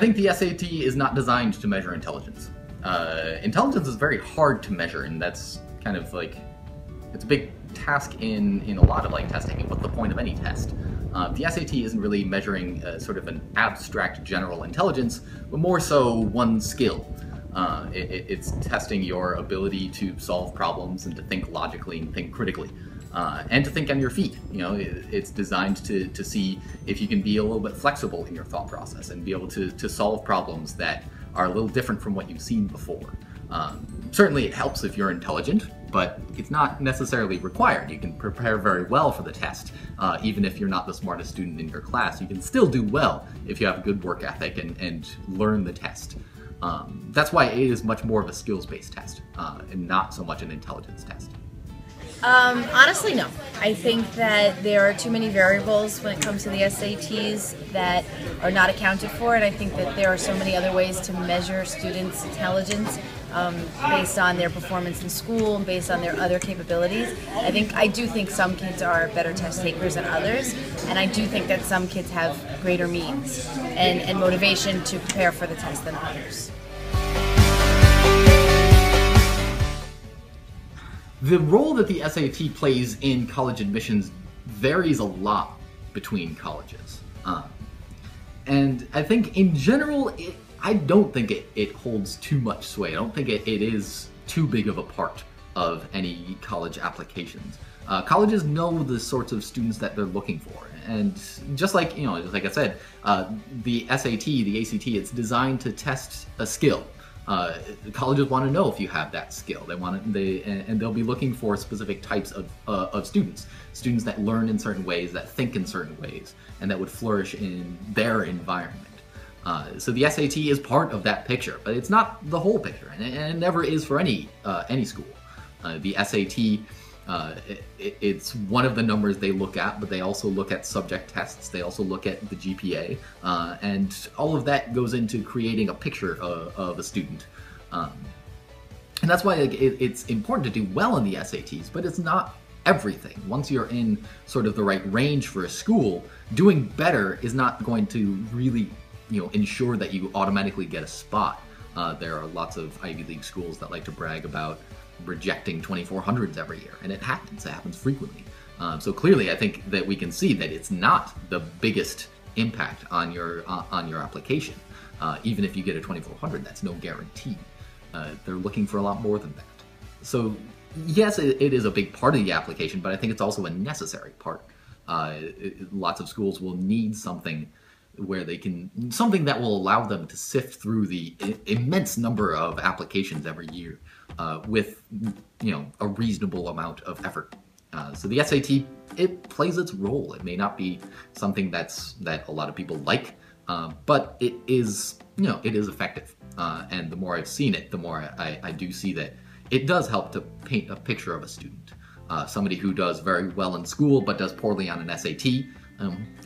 think the SAT is not designed to measure intelligence. Intelligence is very hard to measure, and that's kind of like, it's a big task in a lot of like testing. And what's the point of any test? The SAT isn't really measuring sort of an abstract general intelligence, but more so one skill. It's testing your ability to solve problems and to think logically and think critically. And to think on your feet. You know, it's designed to see if you can be a little bit flexible in your thought process and be able to solve problems that are a little different from what you've seen before. Certainly it helps if you're intelligent, but it's not necessarily required. You can prepare very well for the test. Even if you're not the smartest student in your class, you can still do well if you have a good work ethic and learn the test. That's why it is much more of a skills-based test and not so much an intelligence test. Honestly, no. I think that there are too many variables when it comes to the SATs that are not accounted for, and I think that there are so many other ways to measure students' intelligence based on their performance in school and based on their other capabilities. I do think some kids are better test takers than others, and I do think that some kids have greater means and motivation to prepare for the test than others. The role that the SAT plays in college admissions varies a lot between colleges. And I think in general, I don't think it holds too much sway. I don't think it is too big of a part of any college applications. Colleges know the sorts of students that they're looking for. And just like, just like I said, the SAT, the ACT, it's designed to test a skill. Colleges want to know if you have that skill. And they'll be looking for specific types of students that learn in certain ways, that think in certain ways, and that would flourish in their environment. So the SAT is part of that picture, but it's not the whole picture, and it never is for any school. The SAT, it's one of the numbers they look at, but they also look at subject tests. They also look at the GPA, and all of that goes into creating a picture of a student. And that's why it's important to do well in the SATs, but it's not everything. Once you're in sort of the right range for a school, doing better is not going to really ensure that you automatically get a spot. There are lots of Ivy League schools that like to brag about rejecting 2400s every year, and it happens frequently. So clearly I think that we can see that it's not the biggest impact on your application. Even if you get a 2400, that's no guarantee. They're looking for a lot more than that. So yes, it is a big part of the application, but I think it's also a necessary part. Lots of schools will need something where something that will allow them to sift through the immense number of applications every year with, a reasonable amount of effort. So the SAT, it plays its role. It may not be something that a lot of people like, but it is, it is effective. And the more I've seen it, the more I do see that it does help to paint a picture of a student. Somebody who does very well in school but does poorly on an SAT,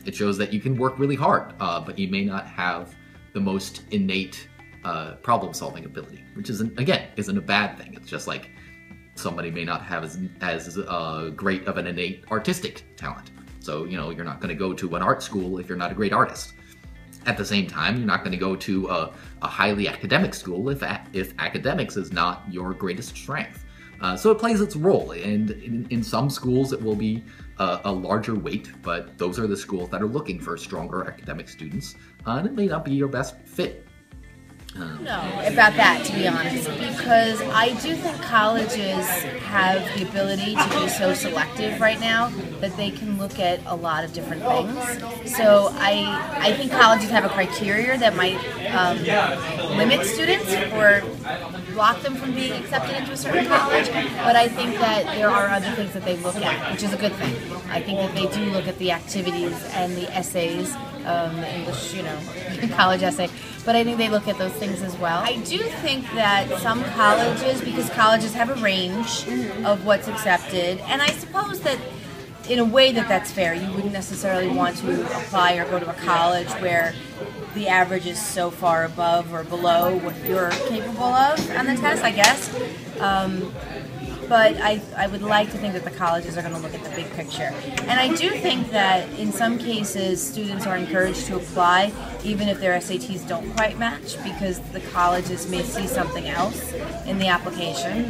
it shows that you can work really hard, but you may not have the most innate problem-solving ability, which isn't a bad thing. It's just like somebody may not have as great of an innate artistic talent. So, you're not going to go to an art school if you're not a great artist. At the same time, you're not going to go to a highly academic school if academics is not your greatest strength. So it plays its role, and in some schools it will be a larger weight, but those are the schools that are looking for stronger academic students, and it may not be your best fit. No, about that, to be honest, because I do think colleges have the ability to be so selective right now that they can look at a lot of different things. So I think colleges have a criteria that might limit students or block them from being accepted into a certain college, but I think that there are other things that they look at, which is a good thing. I think that they do look at the activities and the essays, the English, college essay, but I think they look at those things as well. I do think that some colleges, because colleges have a range of what's accepted, and I suppose that in a way that's fair. You wouldn't necessarily want to apply or go to a college where the average is so far above or below what you're capable of on the test, I guess. But I would like to think that the colleges are going to look at the big picture. And I do think that in some cases students are encouraged to apply even if their SATs don't quite match, because the colleges may see something else in the application